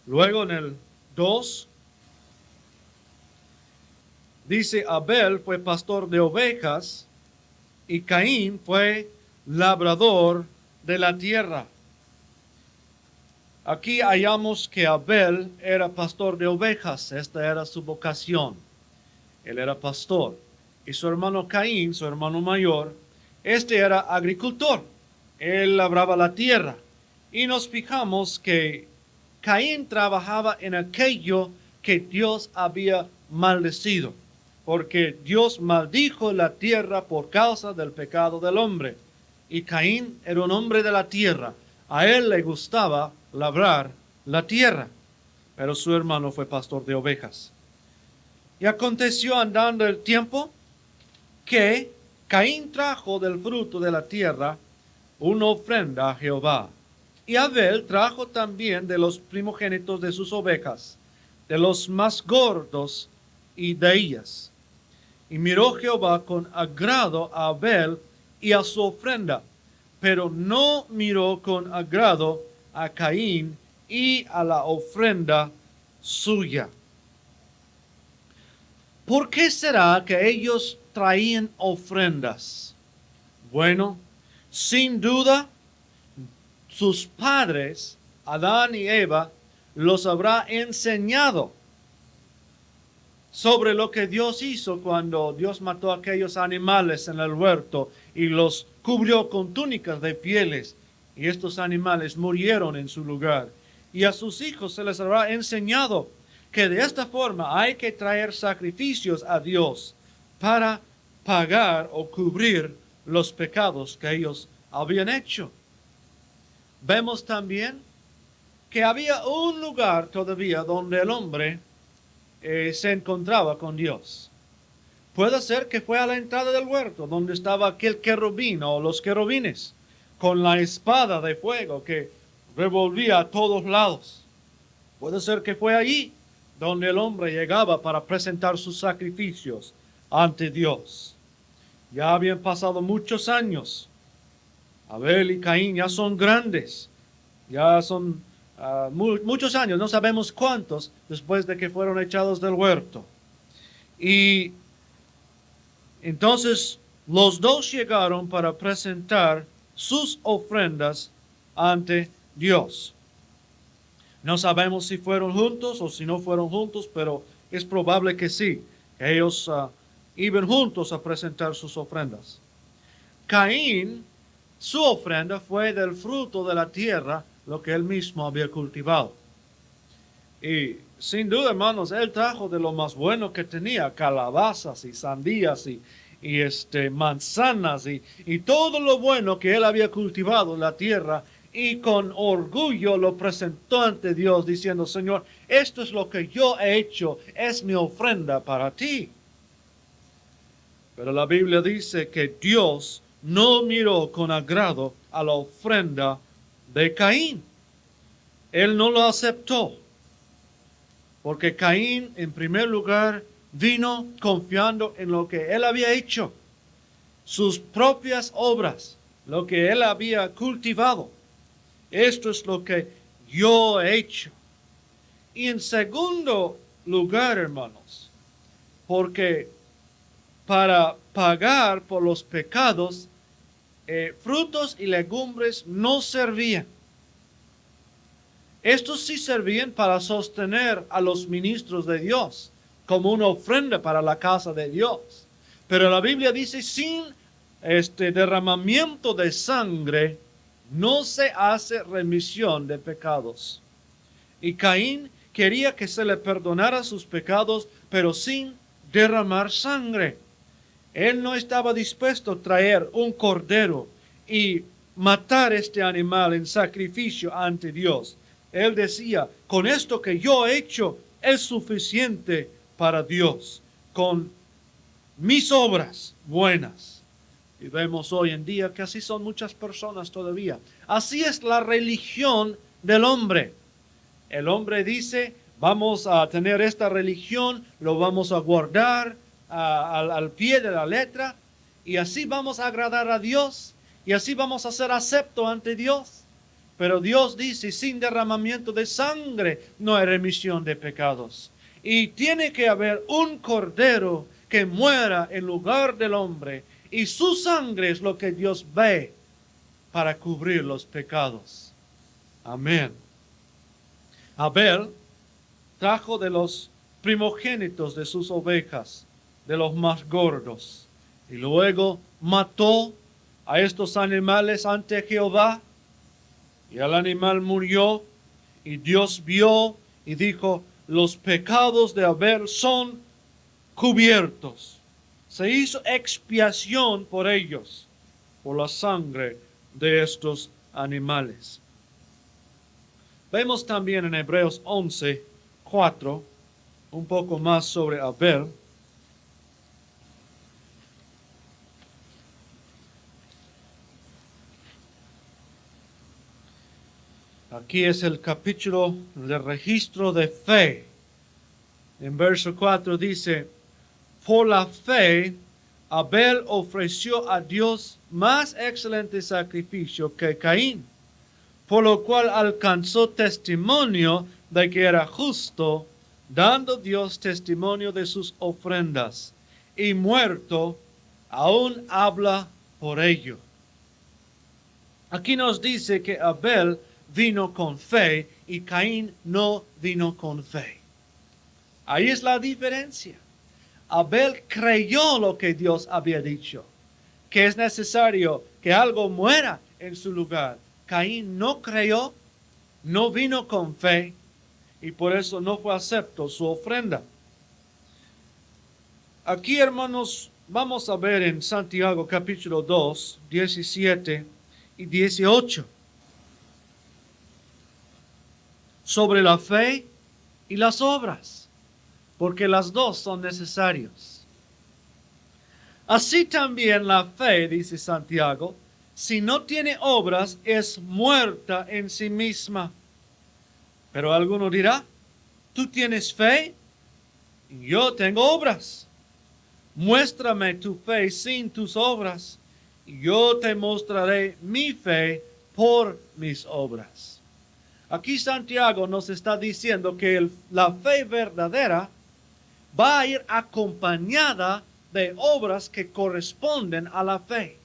Luego en el 2 dice, Abel fue pastor de ovejas y Caín fue labrador de la tierra. Aquí hallamos que Abel era pastor de ovejas, esta era su vocación. Él era pastor. Y su hermano Caín, su hermano mayor, este era agricultor. Él labraba la tierra. Y nos fijamos que Caín trabajaba en aquello que Dios había maldecido, porque Dios maldijo la tierra por causa del pecado del hombre. Y Caín era un hombre de la tierra. A él le gustaba labrar la tierra, pero su hermano fue pastor de ovejas. Y aconteció andando el tiempo que Caín trajo del fruto de la tierra una ofrenda a Jehová. Y Abel trajo también de los primogénitos de sus ovejas, de los más gordos y de ellas. Y miró Jehová con agrado a Abel y a su ofrenda, pero no miró con agrado a Caín y a la ofrenda suya. ¿Por qué será que ellos traían ofrendas? Bueno, sin duda, sus padres, Adán y Eva, los habrá enseñado sobre lo que Dios hizo cuando Dios mató a aquellos animales en el huerto y los cubrió con túnicas de pieles, y estos animales murieron en su lugar. Y a sus hijos se les habrá enseñado que de esta forma hay que traer sacrificios a Dios para pagar o cubrir los pecados que ellos habían hecho. Vemos también que había un lugar todavía donde el hombre se encontraba con Dios. Puede ser que fue a la entrada del huerto, donde estaba aquel querubín o los querubines, con la espada de fuego que revolvía a todos lados. Puede ser que fue allí donde el hombre llegaba para presentar sus sacrificios ante Dios. Ya habían pasado muchos años. Abel y Caín ya son grandes, ya son muchos años, no sabemos cuántos, después de que fueron echados del huerto. Y entonces los dos llegaron para presentar sus ofrendas ante Dios. No sabemos si fueron juntos o si no fueron juntos, pero es probable que sí. Ellos iban juntos a presentar sus ofrendas. Caín, su ofrenda fue del fruto de la tierra, lo que él mismo había cultivado. Y sin duda, hermanos, él trajo de lo más bueno que tenía, calabazas y sandías y manzanas y todo lo bueno que él había cultivado en la tierra, y con orgullo lo presentó ante Dios diciendo, Señor, esto es lo que yo he hecho, es mi ofrenda para ti. Pero la Biblia dice que Dios no miró con agrado a la ofrenda de Caín. Él no lo aceptó, porque Caín en primer lugar vino confiando en lo que él había hecho, sus propias obras, lo que él había cultivado. Esto es lo que yo he hecho. Y en segundo lugar, hermanos, porque para pagar por los pecados, frutos y legumbres no servían. Estos sí servían para sostener a los ministros de Dios, como una ofrenda para la casa de Dios. Pero la Biblia dice, sin derramamiento de sangre, no se hace remisión de pecados. Y Caín quería que se le perdonara sus pecados, pero sin derramar sangre. Él no estaba dispuesto a traer un cordero y matar este animal en sacrificio ante Dios. Él decía, con esto que yo he hecho es suficiente para Dios, con mis obras buenas. Y vemos hoy en día que así son muchas personas todavía. Así es la religión del hombre. El hombre dice, vamos a tener esta religión, lo vamos a guardar al pie de la letra, y así vamos a agradar a Dios, y así vamos a ser aceptos ante Dios. Pero Dios dice, sin derramamiento de sangre no hay remisión de pecados. Y tiene que haber un cordero que muera en lugar del hombre. Y su sangre es lo que Dios ve para cubrir los pecados. Amén. Abel trajo de los primogénitos de sus ovejas, de los más gordos. Y luego mató a estos animales ante Jehová. Y el animal murió. Y Dios vio y dijo, los pecados de Abel son cubiertos. Se hizo expiación por ellos, por la sangre de estos animales. Vemos también en Hebreos 11:4, un poco más sobre Abel. Aquí es el capítulo del registro de fe. En verso 4 dice, por la fe, Abel ofreció a Dios más excelente sacrificio que Caín, por lo cual alcanzó testimonio de que era justo, dando Dios testimonio de sus ofrendas, y muerto, aún habla por ello. Aquí nos dice que Abel vino con fe y Caín no vino con fe. Ahí es la diferencia. Abel creyó lo que Dios había dicho, que es necesario que algo muera en su lugar. Caín no creyó, no vino con fe y por eso no fue acepto su ofrenda. Aquí, hermanos, vamos a ver en Santiago capítulo 2, 17 y 18 sobre la fe y las obras, porque las dos son necesarios. Así también la fe, dice Santiago, si no tiene obras, es muerta en sí misma. Pero alguno dirá, tú tienes fe, y yo tengo obras. Muéstrame tu fe sin tus obras, y yo te mostraré mi fe por mis obras. Aquí Santiago nos está diciendo que la fe verdadera va a ir acompañada de obras que corresponden a la fe.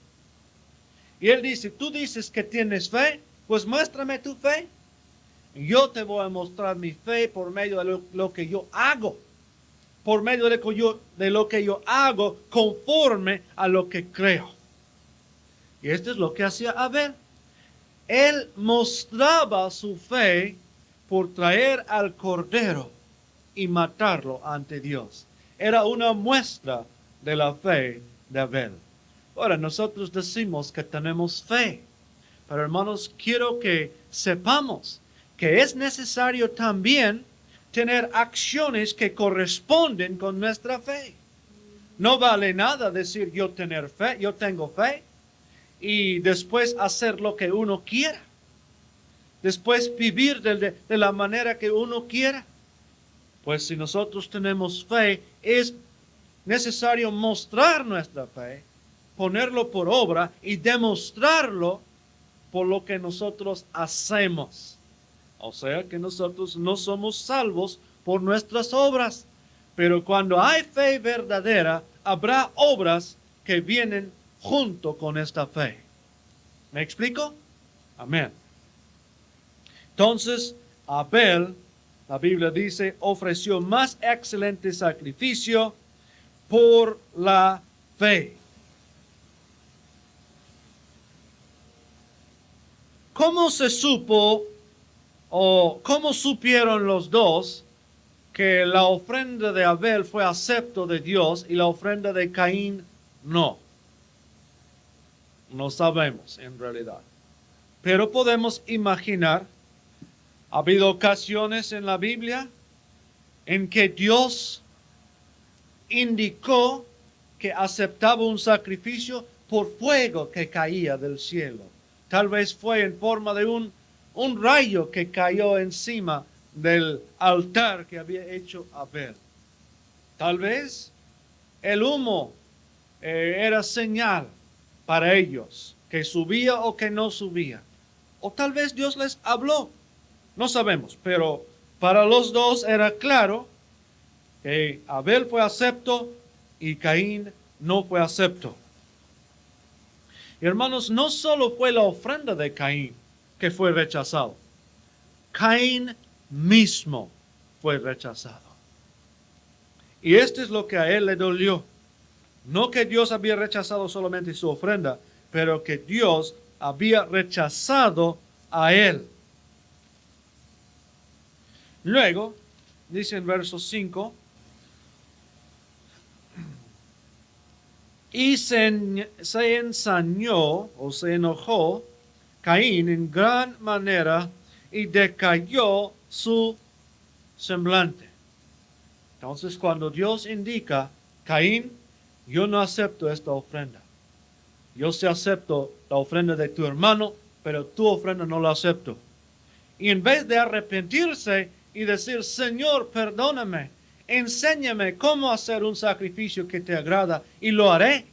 Y él dice, tú dices que tienes fe, pues muéstrame tu fe. Yo te voy a mostrar mi fe por medio de lo que yo hago. Por medio de lo que yo hago conforme a lo que creo. Y esto es lo que hacía Abel. Él mostraba su fe por traer al cordero y matarlo ante Dios. Era una muestra de la fe de Abel. Ahora, nosotros decimos que tenemos fe. Pero hermanos, quiero que sepamos que es necesario también tener acciones que corresponden con nuestra fe. No vale nada decir yo tengo fe, y después hacer lo que uno quiera. Después vivir de la manera que uno quiera. Pues si nosotros tenemos fe, es necesario mostrar nuestra fe, ponerlo por obra y demostrarlo por lo que nosotros hacemos. O sea que nosotros no somos salvos por nuestras obras. Pero cuando hay fe verdadera, habrá obras que vienen junto con esta fe. ¿Me explico? Amén. Entonces, Abel, la Biblia dice, ofreció más excelente sacrificio por la fe. ¿Cómo se supo o cómo supieron los dos que la ofrenda de Abel fue acepto de Dios y la ofrenda de Caín no? No sabemos en realidad. Pero podemos imaginar, ha habido ocasiones en la Biblia en que Dios indicó que aceptaba un sacrificio por fuego que caía del cielo. Tal vez fue en forma de un rayo que cayó encima del altar que había hecho Abel. Tal vez el humo era señal para ellos, que subía o que no subía. O tal vez Dios les habló. No sabemos, pero para los dos era claro que Abel fue acepto y Caín no fue acepto. Y hermanos, no solo fue la ofrenda de Caín que fue rechazado. Caín mismo fue rechazado. Y esto es lo que a él le dolió. No que Dios había rechazado solamente su ofrenda, pero que Dios había rechazado a él. Luego, dice en verso 5, y se ensañó o se enojó Caín en gran manera y decayó su semblante. Entonces, cuando Dios indica, Caín, yo no acepto esta ofrenda. Yo sí acepto la ofrenda de tu hermano, pero tu ofrenda no la acepto. Y en vez de arrepentirse y decir, Señor, perdóname, enséñame cómo hacer un sacrificio que te agrada y lo haré.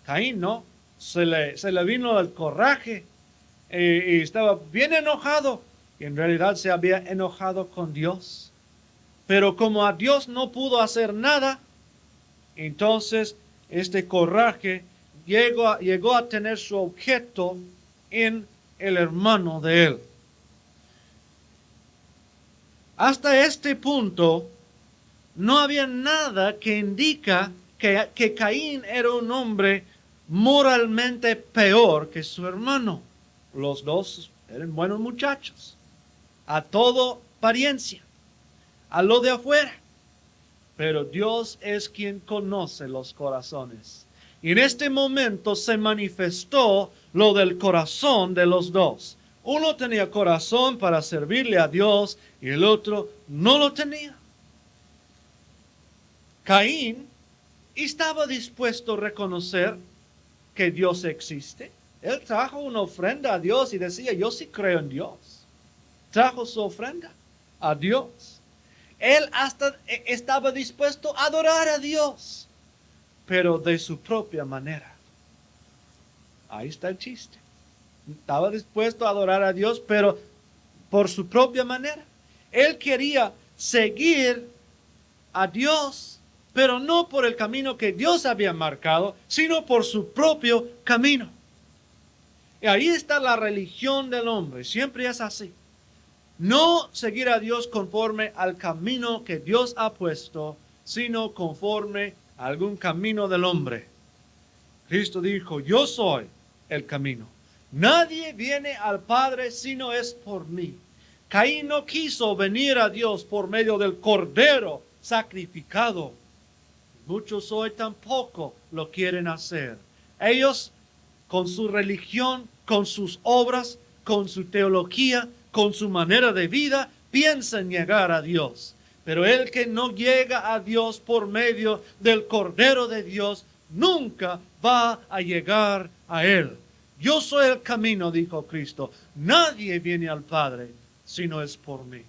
Caín no, se le vino el coraje y estaba bien enojado. Y en realidad se había enojado con Dios. Pero como a Dios no pudo hacer nada, entonces este coraje llegó a tener su objeto en el hermano de él. Hasta este punto, no había nada que indica que Caín era un hombre moralmente peor que su hermano. Los dos eran buenos muchachos, a todo apariencia, a lo de afuera. Pero Dios es quien conoce los corazones. Y en este momento se manifestó lo del corazón de los dos. Uno tenía corazón para servirle a Dios y el otro no lo tenía. Caín estaba dispuesto a reconocer que Dios existe. Él trajo una ofrenda a Dios y decía, yo sí creo en Dios. Trajo su ofrenda a Dios. Él hasta estaba dispuesto a adorar a Dios, pero de su propia manera. Ahí está el chiste. Estaba dispuesto a adorar a Dios, pero por su propia manera. Él quería seguir a Dios, pero no por el camino que Dios había marcado, sino por su propio camino. Y ahí está la religión del hombre. Siempre es así. No seguir a Dios conforme al camino que Dios ha puesto, sino conforme a algún camino del hombre. Cristo dijo, yo soy el camino. Nadie viene al Padre si no es por mí. Caín no quiso venir a Dios por medio del cordero sacrificado. Muchos hoy tampoco lo quieren hacer. Ellos, con su religión, con sus obras, con su teología, con su manera de vida, piensan llegar a Dios. Pero el que no llega a Dios por medio del Cordero de Dios, nunca va a llegar a Él. Yo soy el camino, dijo Cristo. Nadie viene al Padre si no es por mí.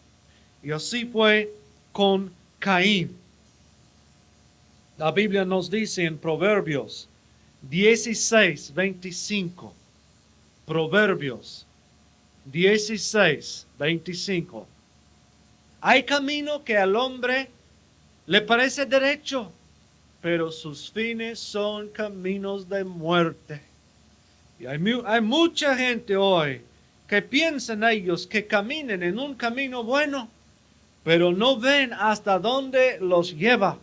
Y así fue con Caín. La Biblia nos dice en Proverbios 16:25. Proverbios 16:25. Hay camino que al hombre le parece derecho, pero sus fines son caminos de muerte. Y hay mucha gente hoy que piensan ellos que caminen en un camino bueno, pero no ven hasta dónde los lleva.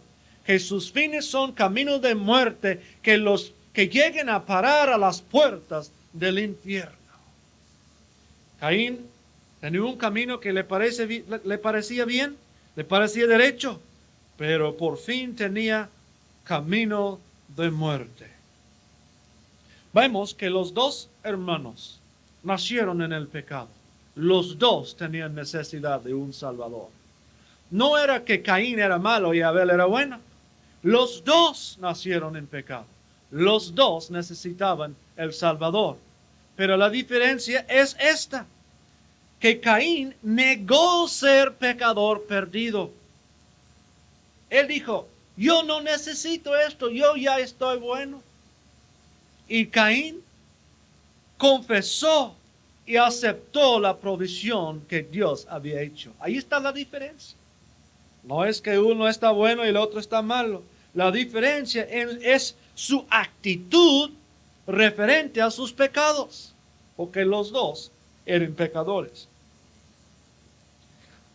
Que sus fines son caminos de muerte, que lleguen a parar a las puertas del infierno. Caín tenía un camino que le parecía bien, le parecía derecho, pero por fin tenía camino de muerte. Vemos que los dos hermanos nacieron en el pecado. Los dos tenían necesidad de un Salvador. No era que Caín era malo y Abel era bueno. Los dos nacieron en pecado. Los dos necesitaban el Salvador. Pero la diferencia es esta, que Caín negó ser pecador perdido. Él dijo, yo no necesito esto, yo ya estoy bueno. Y Caín confesó y aceptó la provisión que Dios había hecho. Ahí está la diferencia. No es que uno está bueno y el otro está malo. La diferencia es su actitud referente a sus pecados, porque los dos eran pecadores.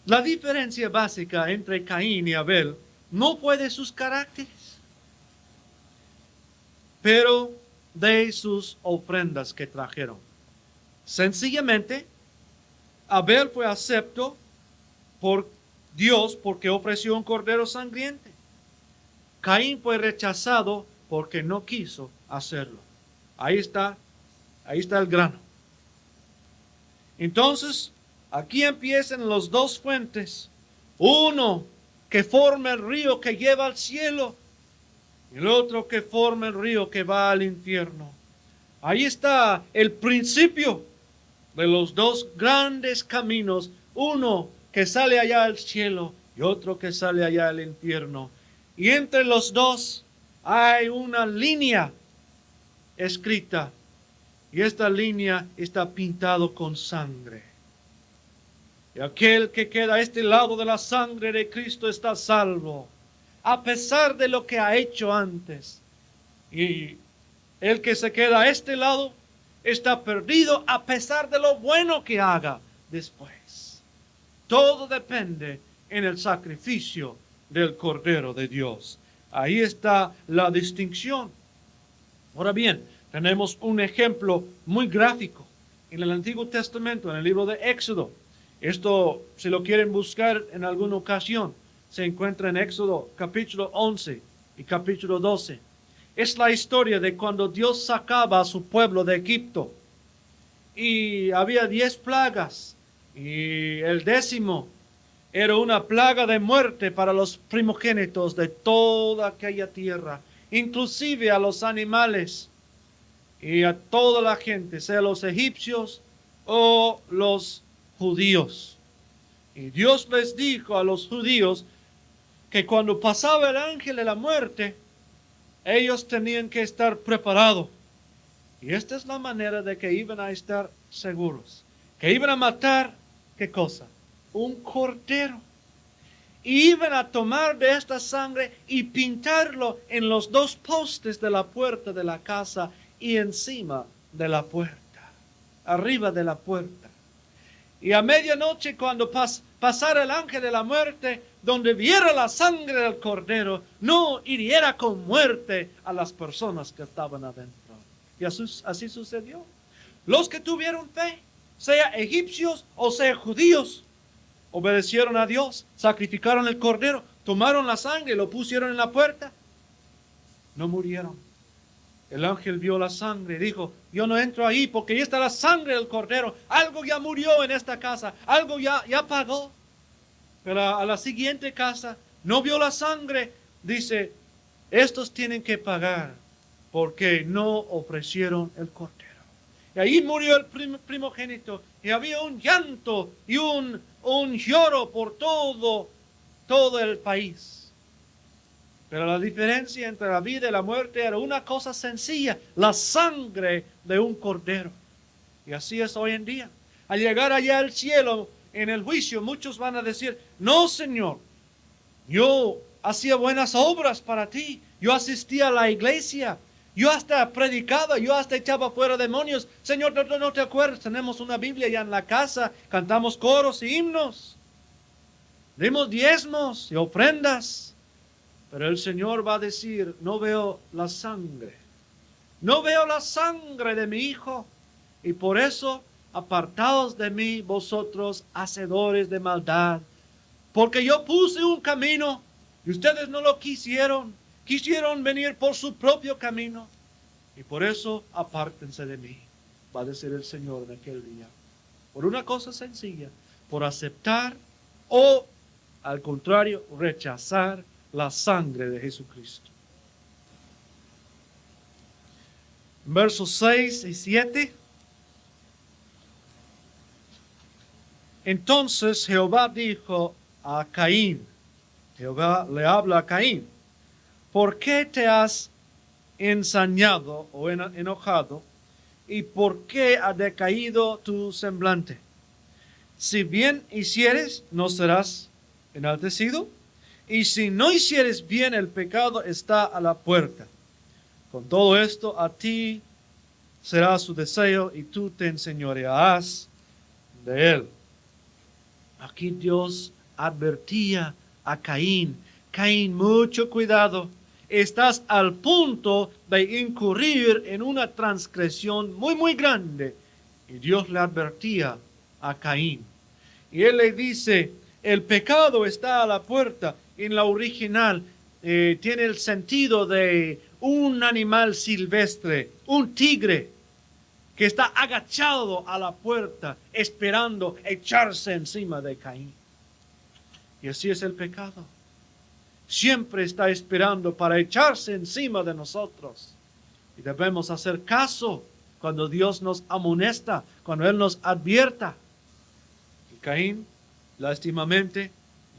La diferencia básica entre Caín y Abel no fue de sus caracteres, pero de sus ofrendas que trajeron. Sencillamente, Abel fue acepto por Dios porque ofreció un cordero sangriente. Caín fue rechazado porque no quiso hacerlo. Ahí está el grano. Entonces, aquí empiezan los dos fuentes. Uno que forma el río que lleva al cielo, y el otro que forma el río que va al infierno. Ahí está el principio de los dos grandes caminos, uno que sale allá al cielo y otro que sale allá al infierno. Y entre los dos hay una línea escrita, y esta línea está pintado con sangre. Y aquel que queda a este lado de la sangre de Cristo está salvo, a pesar de lo que ha hecho antes. Y el que se queda a este lado está perdido a pesar de lo bueno que haga después. Todo depende en el sacrificio del Cordero de Dios. Ahí está la distinción. Ahora bien, tenemos un ejemplo muy gráfico en el Antiguo Testamento, en el libro de Éxodo. Esto, si lo quieren buscar en alguna ocasión, se encuentra en Éxodo capítulo 11 y capítulo 12. Es la historia de cuando Dios sacaba a su pueblo de Egipto. Y había 10 plagas. Y el 10º era una plaga de muerte para los primogénitos de toda aquella tierra, inclusive a los animales y a toda la gente, sea los egipcios o los judíos. Y Dios les dijo a los judíos que cuando pasaba el ángel de la muerte, ellos tenían que estar preparados. Y esta es la manera de que iban a estar seguros. Que iban a matar, ¿qué cosa? Un cordero. Y iban a tomar de esta sangre y pintarlo en los dos postes de la puerta de la casa y encima de la puerta, arriba de la puerta. Y a medianoche, cuando pasara el ángel de la muerte, donde viera la sangre del cordero, no hiriera con muerte a las personas que estaban adentro. Y así sucedió. Los que tuvieron fe, sea egipcios o sea judíos, obedecieron a Dios, sacrificaron el cordero, tomaron la sangre y lo pusieron en la puerta. No murieron. El ángel vio la sangre y dijo, yo no entro ahí porque ya está la sangre del cordero. Algo ya murió en esta casa, algo ya pagó. Pero a la siguiente casa no vio la sangre. Dice, estos tienen que pagar porque no ofrecieron el cordero. Y ahí murió el primogénito. Y había un llanto y un lloro por todo el país. Pero la diferencia entre la vida y la muerte era una cosa sencilla, la sangre de un cordero. Y así es hoy en día. Al llegar allá al cielo, en el juicio, muchos van a decir, no, Señor, yo hacía buenas obras para ti, yo asistía a la iglesia, yo hasta predicaba, yo hasta echaba fuera demonios. Señor, no te acuerdas, tenemos una Biblia ya en la casa, cantamos coros y himnos, dimos diezmos y ofrendas. Pero el Señor va a decir, no veo la sangre. No veo la sangre de mi Hijo. Y por eso, apartaos de mí, vosotros, hacedores de maldad. Porque yo puse un camino y ustedes no lo quisieron. Quisieron venir por su propio camino. Y por eso, apártense de mí, va a decir el Señor en aquel día. Por una cosa sencilla, por aceptar o, al contrario, rechazar la sangre de Jesucristo. Versos 6 y 7. Entonces Jehová dijo a Caín, Jehová le habla a Caín, ¿por qué te has ensañado o enojado ¿Y por qué ha decaído tu semblante? Si bien hicieres, no serás enaltecido. Y si no hicieres bien, el pecado está a la puerta. Con todo esto, a ti será su deseo y tú te enseñorearás de él. Aquí Dios advertía a Caín: Caín, mucho cuidado. Estás al punto de incurrir en una transgresión muy, muy grande. Y Dios le advertía a Caín. Y él le dice, el pecado está a la puerta. En la original tiene el sentido de un animal silvestre, un tigre, que está agachado a la puerta, esperando echarse encima de Caín. Y así es el pecado. Siempre está esperando para echarse encima de nosotros. Y debemos hacer caso cuando Dios nos amonesta, cuando Él nos advierta. Y Caín, lástimamente,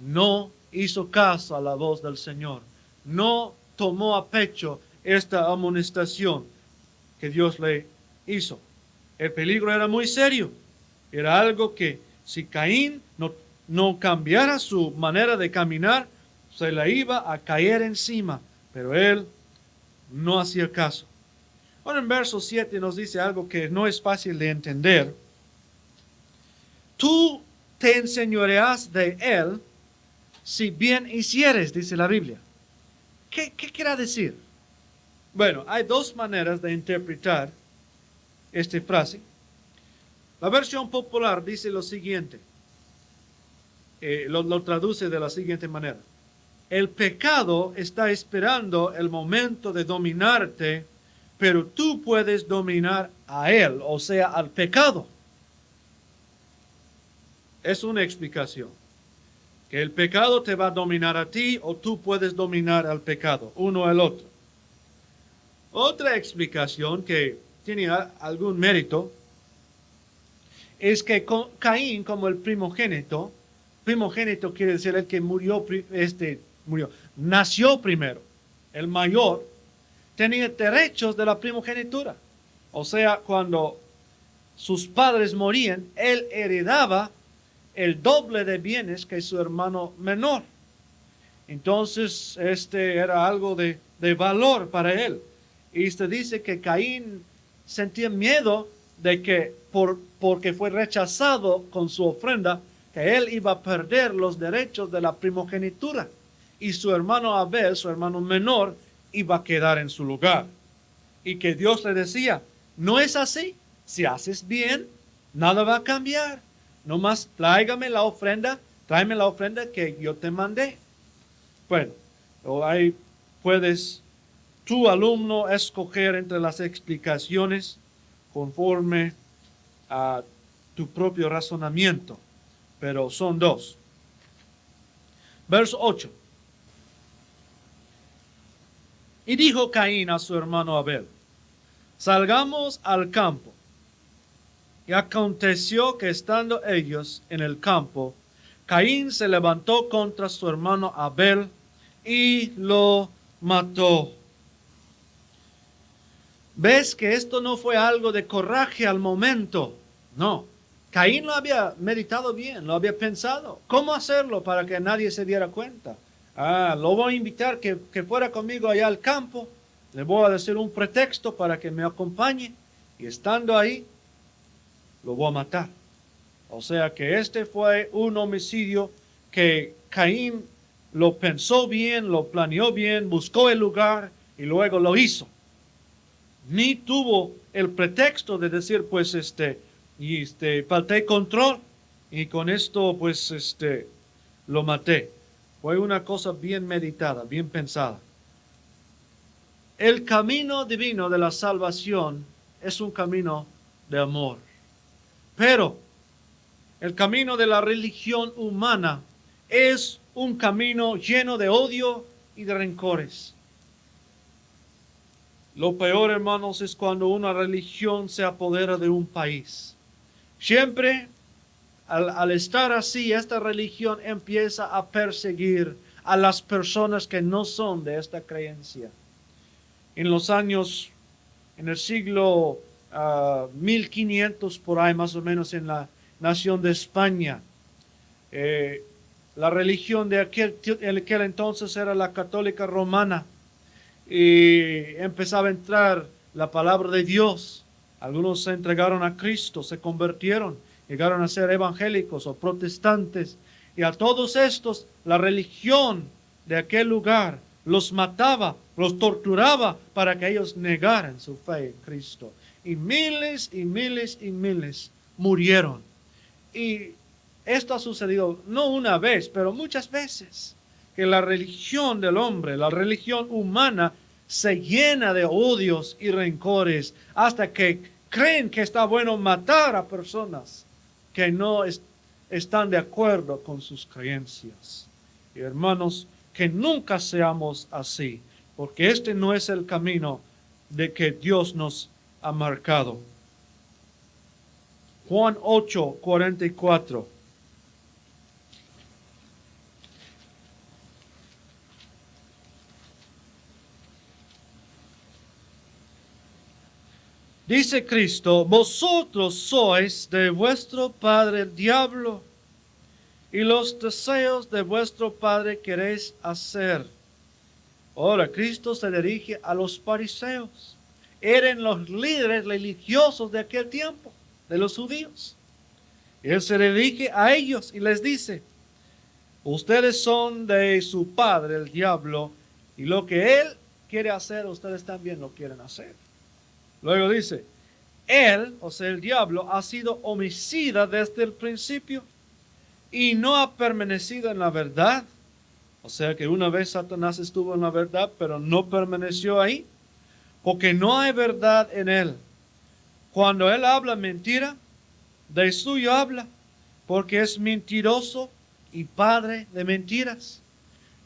no hizo caso a la voz del Señor. No tomó a pecho esta amonestación que Dios le hizo. El peligro era muy serio. Era algo que si Caín no cambiara su manera de caminar, se le iba a caer encima. Pero él no hacía caso. Ahora en verso 7 nos dice algo que no es fácil de entender. Tú te enseñoreas de él si bien hicieres, dice la Biblia. ¿Qué quiere decir? Bueno, hay dos maneras de interpretar esta frase. La versión popular dice lo siguiente, lo traduce de la siguiente manera. El pecado está esperando el momento de dominarte, pero tú puedes dominar a él, o sea, al pecado. Es una explicación. Que el pecado te va a dominar a ti o tú puedes dominar al pecado, uno al otro. Otra explicación que tiene algún mérito es que Caín, como el primogénito quiere decir el que nació primero, el mayor, tenía derechos de la primogenitura. O sea, cuando sus padres morían, él heredaba el doble de bienes que su hermano menor. Entonces, era algo de valor para él. Y se dice que Caín sentía miedo de que porque fue rechazado con su ofrenda, que él iba a perder los derechos de la primogenitura. Y su hermano Abel, su hermano menor, iba a quedar en su lugar. Y que Dios le decía, no es así. Si haces bien, nada va a cambiar. Nomás tráeme la ofrenda que yo te mandé. Bueno, ahí puedes tu alumno escoger entre las explicaciones conforme a tu propio razonamiento, pero son dos. Verso 8. Y dijo Caín a su hermano Abel, salgamos al campo. Y aconteció que estando ellos en el campo, Caín se levantó contra su hermano Abel y lo mató. ¿Ves que esto no fue algo de coraje al momento? No. Caín lo había meditado bien, lo había pensado. ¿Cómo hacerlo para que nadie se diera cuenta? Lo voy a invitar que fuera conmigo allá al campo. Le voy a decir un pretexto para que me acompañe. Y estando ahí, lo voy a matar. O sea que este fue un homicidio que Caín lo pensó bien, lo planeó bien, buscó el lugar y luego lo hizo. Ni tuvo el pretexto de decir, pues, falté control y con esto, pues, lo maté. Fue una cosa bien meditada, bien pensada. El camino divino de la salvación es un camino de amor. Pero el camino de la religión humana es un camino lleno de odio y de rencores. Lo peor, hermanos, es cuando una religión se apodera de un país. Siempre, al estar así, esta religión empieza a perseguir a las personas que no son de esta creencia. En el siglo 1500 por ahí más o menos en la nación de España. La religión de aquel entonces era la católica romana y empezaba a entrar la palabra de Dios. Algunos se entregaron a Cristo, se convirtieron, llegaron a ser evangélicos o protestantes. Y a todos estos, la religión de aquel lugar los mataba, los torturaba para que ellos negaran su fe en Cristo. Y miles y miles y miles murieron. Y esto ha sucedido no una vez, pero muchas veces, que la religión del hombre, la religión humana, se llena de odios y rencores hasta que creen que está bueno matar a personas que no están de acuerdo con sus creencias. Y hermanos, que nunca seamos así, porque este no es el camino de que Dios nos ha marcado. Juan 8:44. Dice Cristo, vosotros sois de vuestro padre el diablo, y los deseos de vuestro padre queréis hacer. Ahora, Cristo se dirige a los fariseos. Eran los líderes religiosos de aquel tiempo, de los judíos. Él se dirige a ellos y les dice, ustedes son de su padre el diablo, y lo que él quiere hacer, ustedes también lo quieren hacer. Luego dice, él, o sea el diablo, ha sido homicida desde el principio y no ha permanecido en la verdad. O sea que una vez Satanás estuvo en la verdad, pero no permaneció ahí, porque no hay verdad en él. Cuando él habla mentira, de suyo habla, porque es mentiroso y padre de mentiras.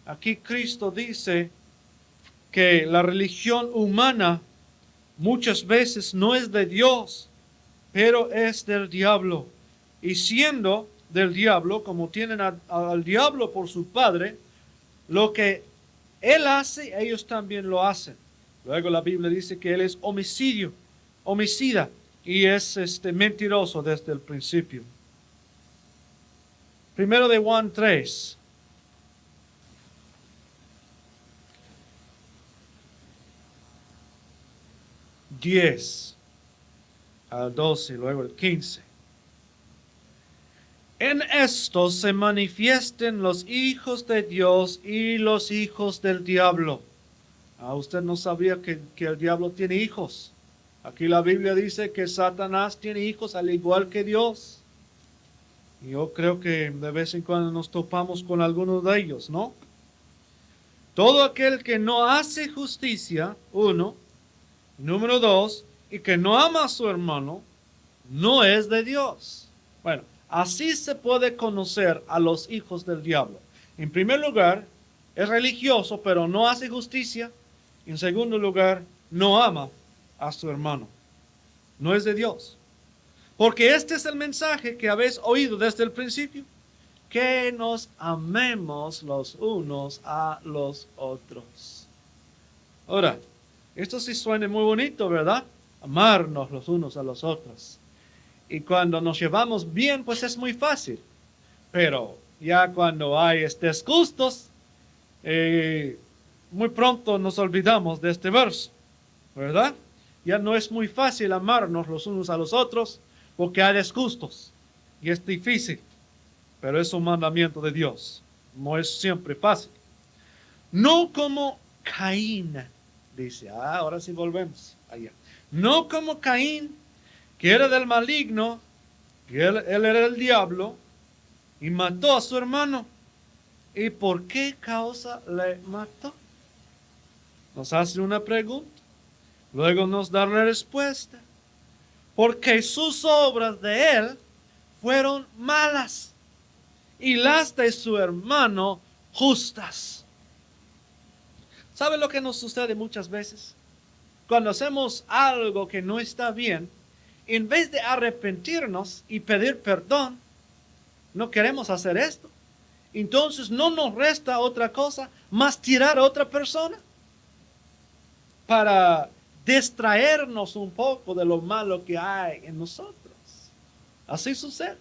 Aquí Cristo dice que la religión humana muchas veces no es de Dios, pero es del diablo. Y siendo del diablo, como tienen al diablo por su padre, lo que él hace, ellos también lo hacen. Luego la Biblia dice que él es homicida, y es mentiroso desde el principio. Primero de Juan 3. Al 12, luego el 15. En esto se manifiesten los hijos de Dios y los hijos del diablo. Usted no sabía que el diablo tiene hijos. Aquí la Biblia dice que Satanás tiene hijos al igual que Dios. Y yo creo que de vez en cuando nos topamos con algunos de ellos, ¿no? Todo aquel que no hace justicia, uno. Número 2, y que no ama a su hermano, no es de Dios. Bueno, así se puede conocer a los hijos del diablo. En primer lugar, es religioso, pero no hace justicia. En segundo lugar, no ama a su hermano. No es de Dios. Porque este es el mensaje que habéis oído desde el principio. Que nos amemos los unos a los otros. Ahora, esto sí suena muy bonito, ¿verdad? Amarnos los unos a los otros. Y cuando nos llevamos bien, pues es muy fácil. Pero ya cuando hay disgustos, muy pronto nos olvidamos de este verso, ¿verdad? Ya no es muy fácil amarnos los unos a los otros porque hay disgustos. Y es difícil, pero es un mandamiento de Dios. No es siempre fácil. No como Caín. Dice, ahora sí volvemos allá. No como Caín, que era del maligno, que él era el diablo, y mató a su hermano. ¿Y por qué causa le mató? Nos hace una pregunta, luego nos da la respuesta. Porque sus obras de él fueron malas, y las de su hermano justas. ¿Sabe lo que nos sucede muchas veces? Cuando hacemos algo que no está bien, en vez de arrepentirnos y pedir perdón, no queremos hacer esto. Entonces no nos resta otra cosa más tirar a otra persona para distraernos un poco de lo malo que hay en nosotros. Así sucede.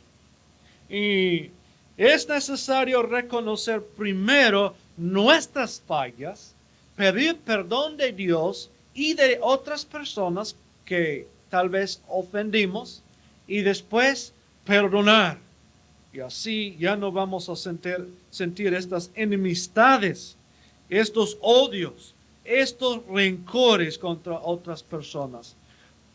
Y es necesario reconocer primero nuestras fallas, pedir perdón de Dios y de otras personas que tal vez ofendimos, y después perdonar. Y así ya no vamos a sentir estas enemistades, estos odios, estos rencores contra otras personas.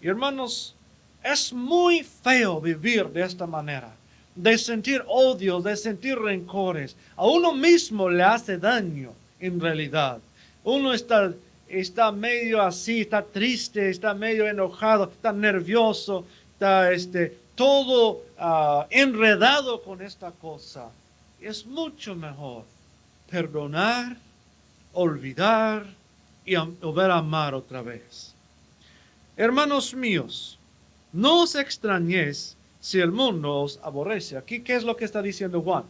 Y hermanos, es muy feo vivir de esta manera, de sentir odios, de sentir rencores. A uno mismo le hace daño en realidad. Uno está medio así, está triste, está medio enojado, está nervioso, está todo enredado con esta cosa. Es mucho mejor perdonar, olvidar y volver a amar otra vez. Hermanos míos, no os extrañéis si el mundo os aborrece. Aquí, ¿qué es lo que está diciendo Juan?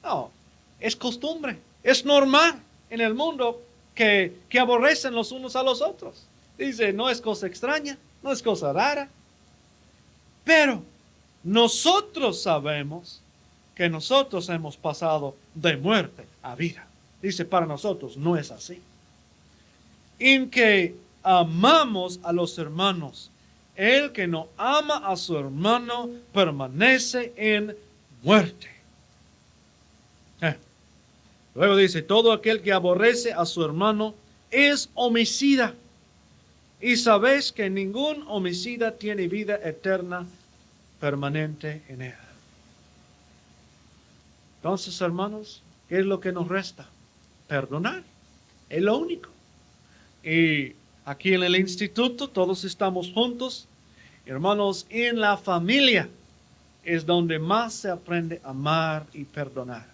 No, es costumbre, es normal en el mundo que aborrecen los unos a los otros. Dice, no es cosa extraña, no es cosa rara. Pero nosotros sabemos que nosotros hemos pasado de muerte a vida. Dice, para nosotros no es así. En que amamos a los hermanos. El que no ama a su hermano permanece en muerte. Luego dice, todo aquel que aborrece a su hermano es homicida. Y sabéis que ningún homicida tiene vida eterna permanente en él. Entonces, hermanos, ¿qué es lo que nos resta? Perdonar. Es lo único. Y aquí en el instituto todos estamos juntos. Hermanos, en la familia es donde más se aprende a amar y perdonar.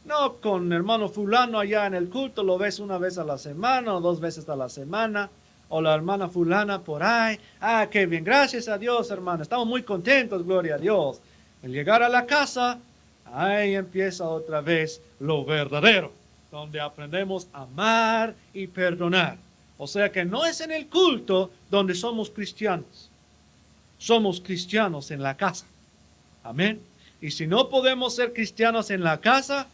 No con hermano fulano allá en el culto, lo ves una vez a la semana o 2 veces a la semana. O la hermana fulana por ahí. Ah, qué bien, gracias a Dios, hermano. Estamos muy contentos, gloria a Dios. Al llegar a la casa, ahí empieza otra vez lo verdadero, donde aprendemos a amar y perdonar. O sea que no es en el culto donde somos cristianos. Somos cristianos en la casa. Amén. Y si no podemos ser cristianos en la casa,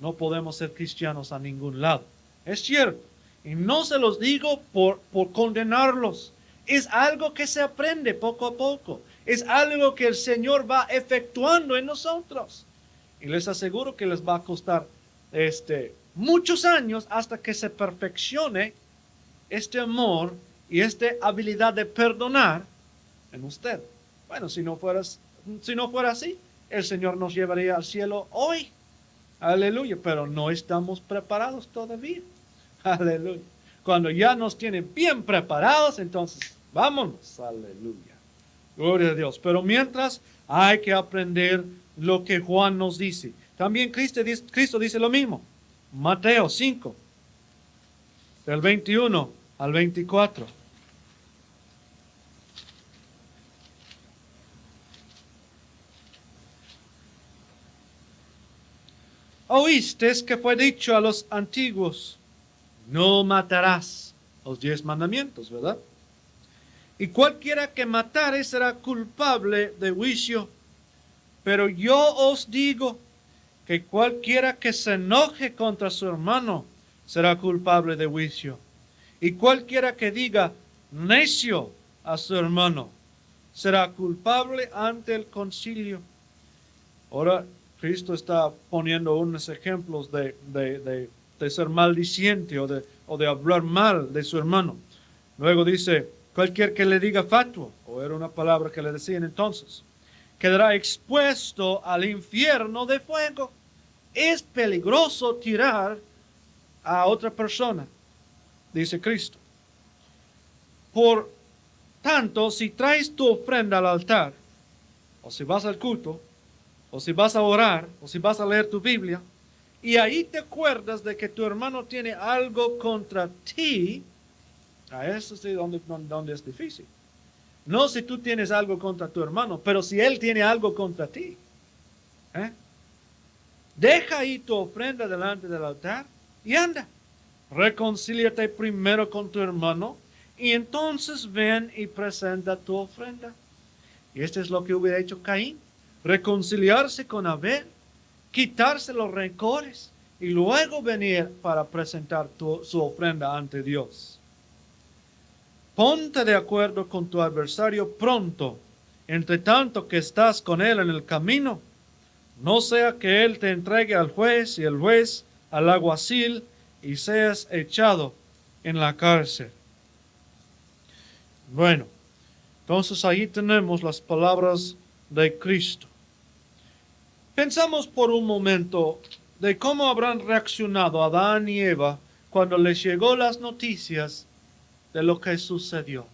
no podemos ser cristianos a ningún lado. Es cierto. Y no se los digo por condenarlos. Es algo que se aprende poco a poco. Es algo que el Señor va efectuando en nosotros. Y les aseguro que les va a costar muchos años hasta que se perfeccione este amor y esta habilidad de perdonar en usted. Bueno, si no fuera así, el Señor nos llevaría al cielo hoy. Aleluya. Pero no estamos preparados todavía. Aleluya. Cuando ya nos tienen bien preparados, entonces vámonos. Aleluya. Gloria a Dios. Pero mientras hay que aprender lo que Juan nos dice. También Cristo dice lo mismo. Mateo 5, del 21 al 24. Oísteis que fue dicho a los antiguos, no matarás, los 10 mandamientos, ¿verdad? Y cualquiera que matare será culpable de juicio. Pero yo os digo que cualquiera que se enoje contra su hermano será culpable de juicio. Y cualquiera que diga necio a su hermano será culpable ante el concilio. Ahora Cristo está poniendo unos ejemplos de ser maldiciente o de hablar mal de su hermano. Luego dice, cualquier que le diga fatuo, o era una palabra que le decían entonces, quedará expuesto al infierno de fuego. Es peligroso tirar a otra persona, dice Cristo. Por tanto, si traes tu ofrenda al altar, o si vas al culto, o si vas a orar, o si vas a leer tu Biblia, y ahí te acuerdas de que tu hermano tiene algo contra ti, a eso sí donde es difícil. No si tú tienes algo contra tu hermano, pero si él tiene algo contra ti. Deja ahí tu ofrenda delante del altar y anda. Reconcíliate primero con tu hermano y entonces ven y presenta tu ofrenda. Y esto es lo que hubiera hecho Caín, reconciliarse con Abel, quitarse los rencores y luego venir para presentar su ofrenda ante Dios. Ponte de acuerdo con tu adversario pronto, entre tanto que estás con él en el camino, no sea que él te entregue al juez y el juez al alguacil y seas echado en la cárcel. Bueno, entonces ahí tenemos las palabras de Cristo. Pensamos por un momento de cómo habrán reaccionado Adán y Eva cuando les llegó las noticias de lo que sucedió.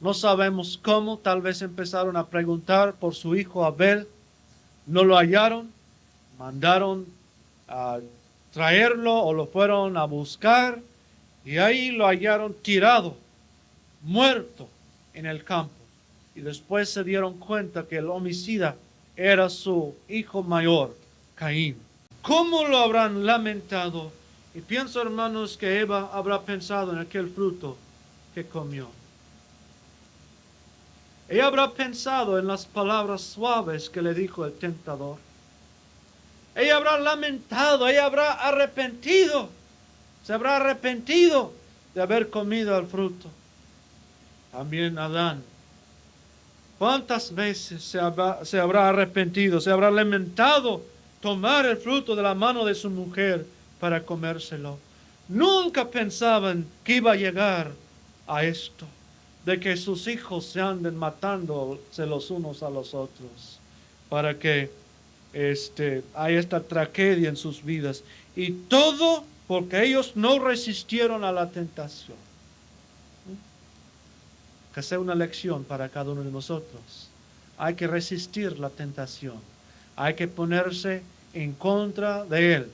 No sabemos cómo, tal vez empezaron a preguntar por su hijo Abel, no lo hallaron, mandaron a traerlo o lo fueron a buscar y ahí lo hallaron tirado, muerto en el campo. Y después se dieron cuenta que el homicida era su hijo mayor, Caín. ¿Cómo lo habrán lamentado? Y pienso, hermanos, que Eva habrá pensado en aquel fruto que comió. Ella habrá pensado en las palabras suaves que le dijo el tentador. Ella habrá lamentado, ella habrá arrepentido. Se habrá arrepentido de haber comido el fruto. También Adán. ¿Cuántas veces se habrá arrepentido, se habrá lamentado tomar el fruto de la mano de su mujer para comérselo? Nunca pensaban que iba a llegar a esto, de que sus hijos se anden matándose los unos a los otros, para que hay esta tragedia en sus vidas. Y todo porque ellos no resistieron a la tentación. Que sea una lección para cada uno de nosotros. Hay que resistir la tentación. Hay que ponerse en contra de él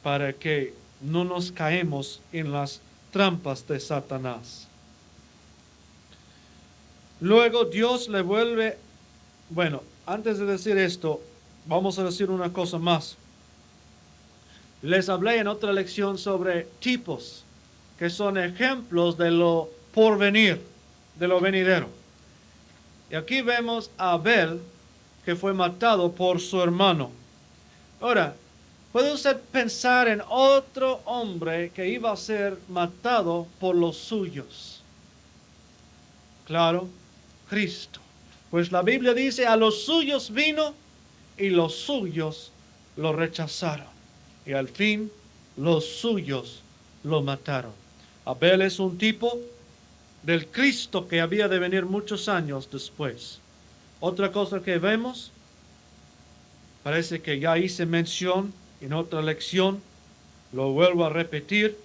para que no nos caemos en las trampas de Satanás. Luego Dios le vuelve, bueno, antes de decir esto, vamos a decir una cosa más. Les hablé en otra lección sobre tipos, que son ejemplos de lo porvenir, de lo venidero. Y aquí vemos a Abel, que fue matado por su hermano. Ahora, ¿puede usted pensar en otro hombre que iba a ser matado por los suyos? Claro, Cristo. Pues la Biblia dice, a los suyos vino y los suyos lo rechazaron. Y al fin los suyos lo mataron. Abel es un tipo del Cristo que había de venir muchos años después. Otra cosa que vemos, parece que ya hice mención en otra lección, lo vuelvo a repetir,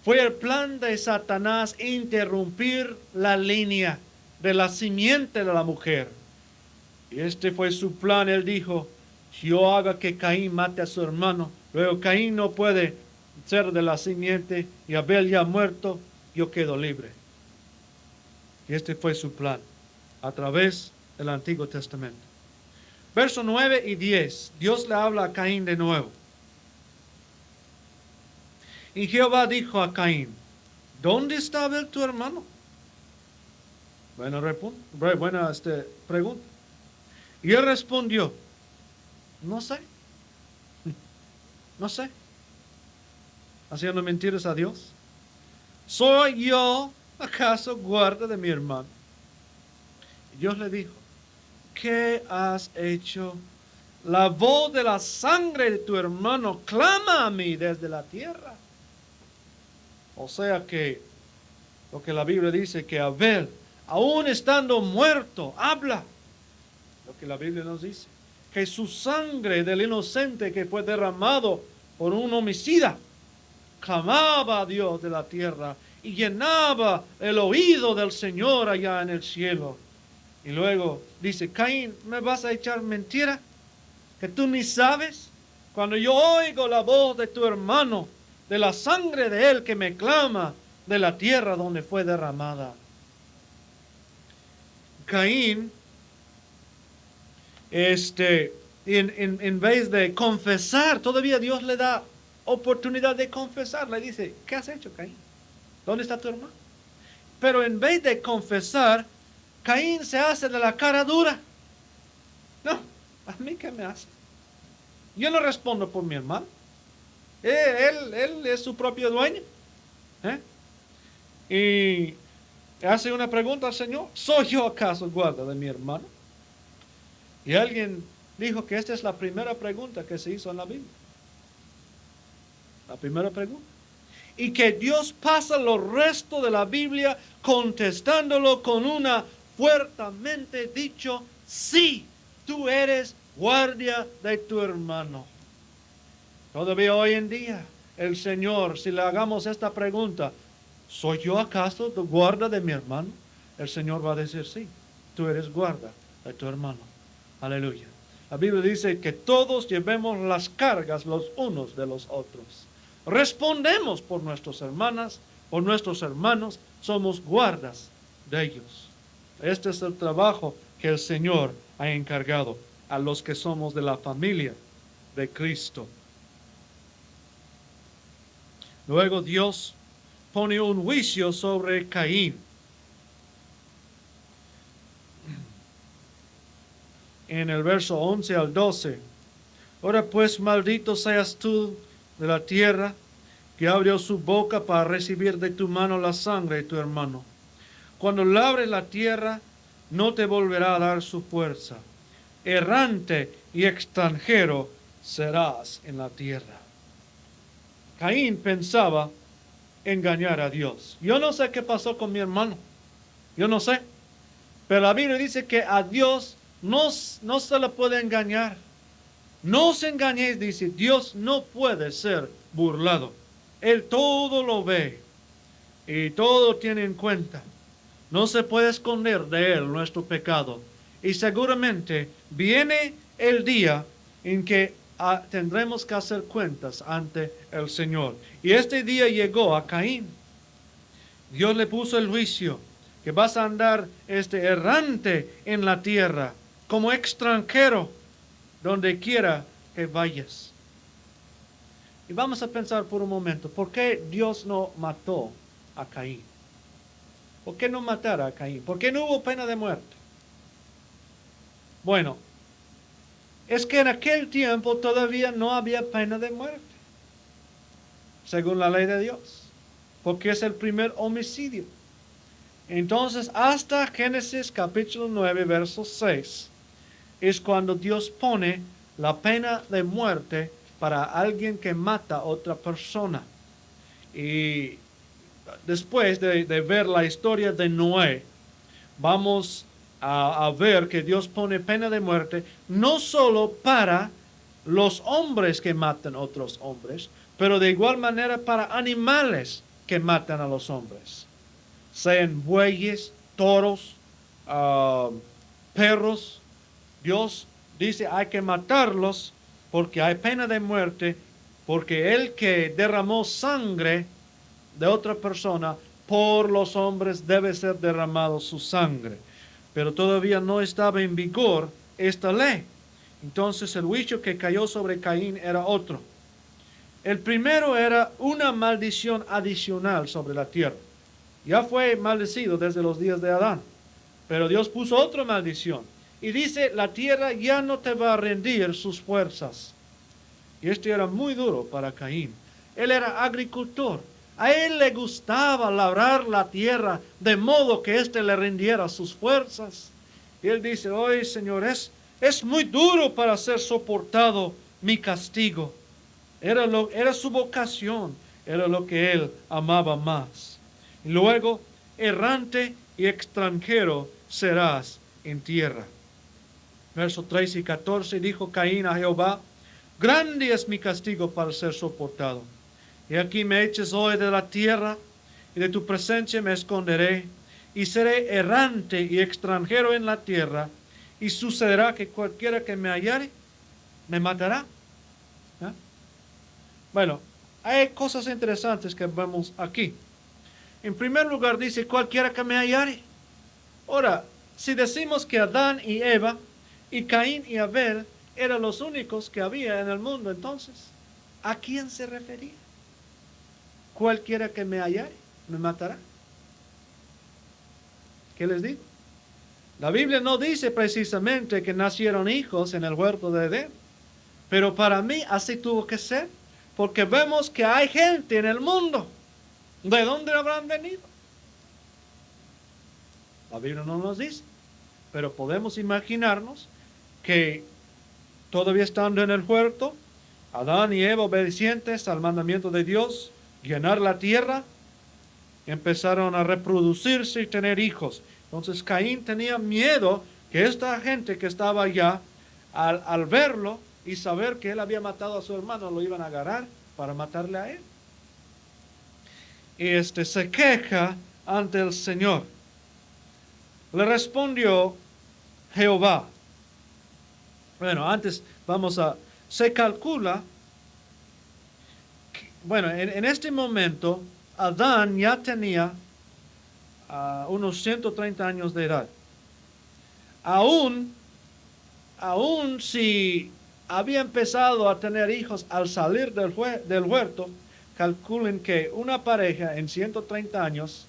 fue el plan de Satanás interrumpir la línea de la simiente de la mujer. Y este fue su plan. Él dijo, si yo haga que Caín mate a su hermano, luego Caín no puede ser de la simiente y Abel ya muerto, yo quedo libre. Y este fue su plan a través del Antiguo Testamento. Versos 9 y 10. Dios le habla a Caín de nuevo. Y Jehová dijo a Caín, ¿dónde está Abel tu hermano? Buena pregunta. Y él respondió, no sé. No sé. Haciendo mentiras a Dios. ¿Soy yo acaso guarda de mi hermano? Y Dios le dijo, ¿qué has hecho? La voz de la sangre de tu hermano clama a mí desde la tierra. O sea que lo que la Biblia dice, que Abel, aún estando muerto, habla. Lo que la Biblia nos dice, que su sangre del inocente que fue derramado por un homicida, clamaba a Dios de la tierra y llenaba el oído del Señor allá en el cielo. Y luego dice, Caín, ¿me vas a echar mentira? ¿Que tú ni sabes? Cuando yo oigo la voz de tu hermano, de la sangre de él que me clama de la tierra donde fue derramada. Caín, en vez de confesar, todavía Dios le da oportunidad de confesar. Le dice, ¿qué has hecho, Caín? ¿Dónde está tu hermano? Pero en vez de confesar, Caín se hace de la cara dura. No, ¿a mí qué me hace? Yo no respondo por mi hermano. Él es su propio dueño. Y hace una pregunta al Señor: ¿soy yo acaso guarda de mi hermano? Y alguien dijo que esta es la primera pregunta que se hizo en la Biblia. La primera pregunta. Y que Dios pasa los restos de la Biblia contestándolo con una fuertemente dicho: sí, tú eres guardia de tu hermano. Todavía hoy en día, el Señor, si le hagamos esta pregunta: ¿soy yo acaso guarda de mi hermano? El Señor va a decir: sí, tú eres guarda de tu hermano. Aleluya. La Biblia dice que todos llevemos las cargas los unos de los otros. Respondemos por nuestras hermanas, por nuestros hermanos, somos guardas de ellos. Este es el trabajo que el Señor ha encargado a los que somos de la familia de Cristo. Luego Dios pone un juicio sobre Caín. En el verso 11 al 12. Ahora pues, maldito seas tú de la tierra, que abrió su boca para recibir de tu mano la sangre de tu hermano. Cuando labres la tierra, no te volverá a dar su fuerza. Errante y extranjero serás en la tierra. Caín pensaba engañar a Dios. Yo no sé qué pasó con mi hermano. Yo no sé. Pero la Biblia dice que a Dios no se le puede engañar. No os engañéis, dice, Dios no puede ser burlado. Él todo lo ve y todo tiene en cuenta. No se puede esconder de Él nuestro pecado. Y seguramente viene el día en que tendremos que hacer cuentas ante el Señor. Y este día llegó a Caín. Dios le puso el juicio, que vas a andar errante en la tierra, como extranjero, donde quiera que vayas. Y vamos a pensar por un momento: ¿por qué Dios no mató a Caín? ¿Por qué no matar a Caín? ¿Por qué no hubo pena de muerte? Bueno, es que en aquel tiempo todavía no había pena de muerte, según la ley de Dios, porque es el primer homicidio. Entonces, hasta Génesis capítulo 9, verso 6, es cuando Dios pone la pena de muerte para alguien que mata a otra persona. Y después de ver la historia de Noé, vamos a ver que Dios pone pena de muerte no solo para los hombres que matan a otros hombres, pero de igual manera para animales que matan a los hombres, sean bueyes, toros, perros. Dios dice: hay que matarlos porque hay pena de muerte, porque el que derramó sangre de otra persona, por los hombres debe ser derramado su sangre. Pero todavía no estaba en vigor esta ley. Entonces el juicio que cayó sobre Caín era otro. El primero era una maldición adicional sobre la tierra. Ya fue maldecido desde los días de Adán, pero Dios puso otra maldición. Y dice: la tierra ya no te va a rendir sus fuerzas. Y esto era muy duro para Caín. Él era agricultor. A él le gustaba labrar la tierra de modo que éste le rindiera sus fuerzas. Y él dice: oye, Señor, es muy duro para ser soportado mi castigo. Era su vocación, era lo que él amaba más. Y luego, errante y extranjero serás en tierra. Verso 13 y 14, dijo Caín a Jehová: grande es mi castigo para ser soportado. Y aquí me eches hoy de la tierra, y de tu presencia me esconderé, y seré errante y extranjero en la tierra, y sucederá que cualquiera que me hallare, me matará. Bueno, hay cosas interesantes que vemos aquí. En primer lugar dice: cualquiera que me hallare. Ahora, si decimos que Adán y Eva y Caín y Abel eran los únicos que había en el mundo, entonces, ¿a quién se refería? Cualquiera que me hallare. me matará. ¿Qué les digo? La Biblia no dice precisamente que nacieron hijos en el huerto de Edén, pero para mí así tuvo que ser, porque vemos que hay gente en el mundo. ¿De dónde habrán venido? La Biblia no nos dice, pero podemos imaginarnos que todavía estando en el huerto, Adán y Eva, obedientes al mandamiento de Dios, llenar la tierra, empezaron a reproducirse y tener hijos. Entonces Caín tenía miedo que esta gente que estaba allá, al verlo y saber que él había matado a su hermano, lo iban a agarrar para matarle a él. Y se queja ante el Señor. Le respondió Jehová. Bueno, antes se calcula, bueno, en este momento Adán ya tenía unos 130 años de edad. Aún si había empezado a tener hijos al salir del huerto, calculen que una pareja en 130 años,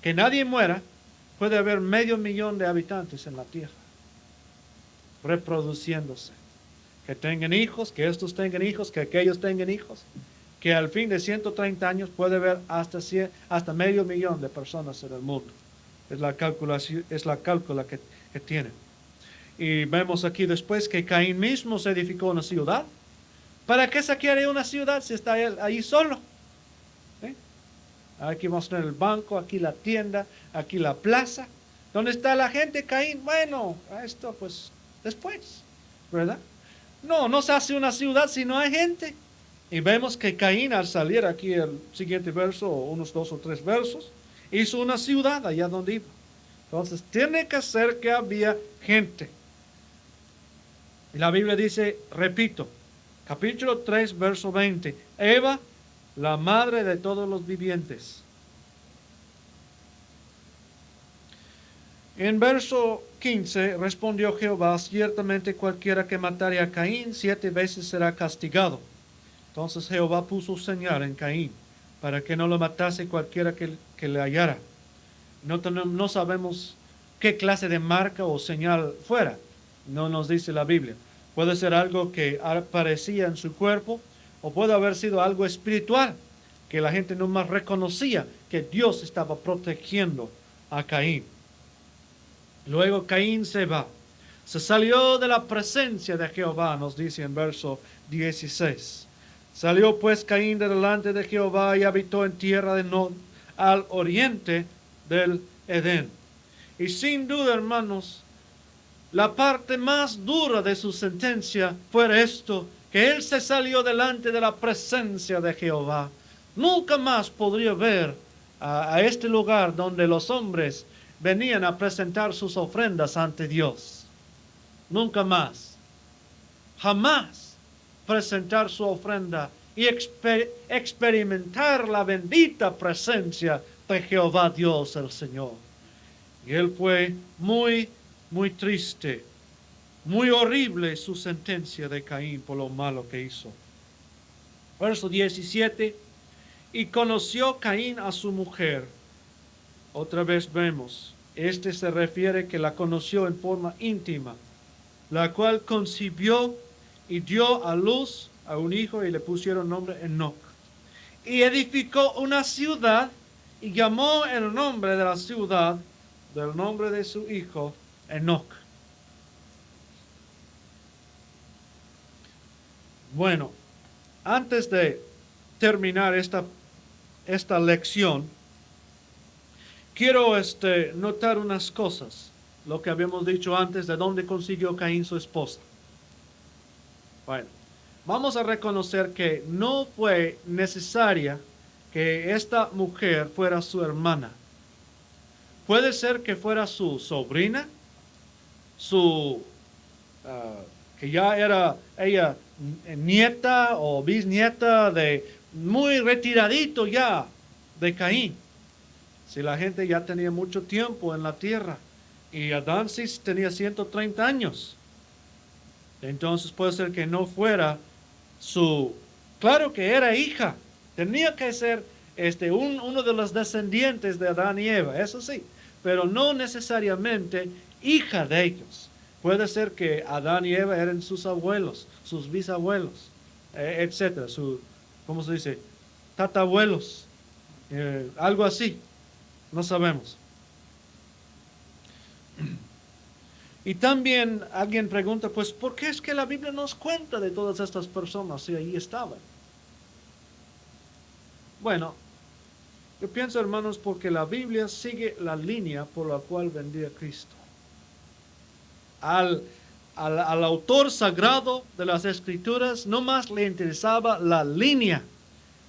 que nadie muera, puede haber 500,000 de habitantes en la tierra, reproduciéndose. Que tengan hijos, que estos tengan hijos, que aquellos tengan hijos, que al fin de 130 años puede haber hasta 500,000 de personas en el mundo. Es la calculación, es la cálcula que tienen. Y vemos aquí después que Caín mismo se edificó una ciudad. ¿Para qué se quiere una ciudad si está él ahí solo? Aquí vamos a tener el banco, aquí la tienda, aquí la plaza. ¿Dónde está la gente, Caín? Bueno, esto pues después, ¿verdad? No se hace una ciudad si no hay gente. Y vemos que Caín, al salir aquí el siguiente verso, o unos 2 o 3 versos, hizo una ciudad allá donde iba. Entonces, tiene que ser que había gente. Y la Biblia dice, repito, capítulo 3, verso 20, Eva, la madre de todos los vivientes. En verso 15 respondió Jehová, ciertamente cualquiera que matare a Caín 7 veces será castigado. Entonces Jehová puso señal en Caín para que no lo matase cualquiera que le hallara. No sabemos qué clase de marca o señal fuera. No nos dice la Biblia. Puede ser algo que aparecía en su cuerpo o puede haber sido algo espiritual que la gente no más reconocía que Dios estaba protegiendo a Caín. Luego Caín se va. Se salió de la presencia de Jehová, nos dice en verso 16. Salió pues Caín de delante de Jehová y habitó en tierra de Nod, al oriente del Edén. Y sin duda, hermanos, la parte más dura de su sentencia fue esto, que él se salió delante de la presencia de Jehová. Nunca más podría ver a este lugar donde los hombres venían a presentar sus ofrendas ante Dios. Nunca más. Jamás presentar su ofrenda y experimentar la bendita presencia de Jehová Dios el Señor. Y él fue muy triste, muy horrible su sentencia de Caín por lo malo que hizo. Verso 17, y conoció Caín a su mujer. Otra vez vemos, se refiere que la conoció en forma íntima, la cual concibió y dio a luz a un hijo y le pusieron nombre Enoc. Y edificó una ciudad y llamó el nombre de la ciudad del nombre de su hijo Enoc. Bueno, antes de terminar esta lección, quiero notar unas cosas. Lo que habíamos dicho antes, de dónde consiguió Caín su esposa. Bueno, vamos a reconocer que no fue necesaria que esta mujer fuera su hermana. Puede ser que fuera su sobrina, que ya era ella nieta o bisnieta de muy retiradito ya de Caín. Si la gente ya tenía mucho tiempo en la tierra y Adán sí tenía 130 años. Entonces puede ser que no fuera claro que era hija, tenía que ser uno de los descendientes de Adán y Eva, eso sí, pero no necesariamente hija de ellos. Puede ser que Adán y Eva eran sus abuelos, sus bisabuelos, etcétera, ¿cómo se dice? Tatabuelos, algo así, no sabemos. Y también alguien pregunta, pues, ¿por qué es que la Biblia nos cuenta de todas estas personas si ahí estaban? Bueno, yo pienso, hermanos, porque la Biblia sigue la línea por la cual vendría Cristo. Al autor sagrado de las Escrituras no más le interesaba la línea,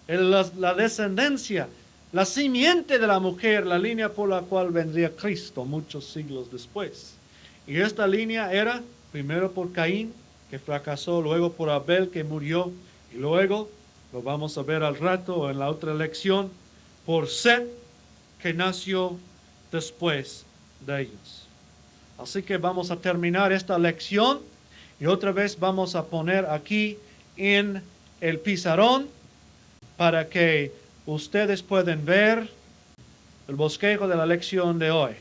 la descendencia, la simiente de la mujer, la línea por la cual vendría Cristo muchos siglos después. Y esta línea era primero por Caín, que fracasó, luego por Abel, que murió, y luego, lo vamos a ver al rato o en la otra lección, por Set, que nació después de ellos. Así que vamos a terminar esta lección y otra vez vamos a poner aquí en el pizarrón para que ustedes puedan ver el bosquejo de la lección de hoy.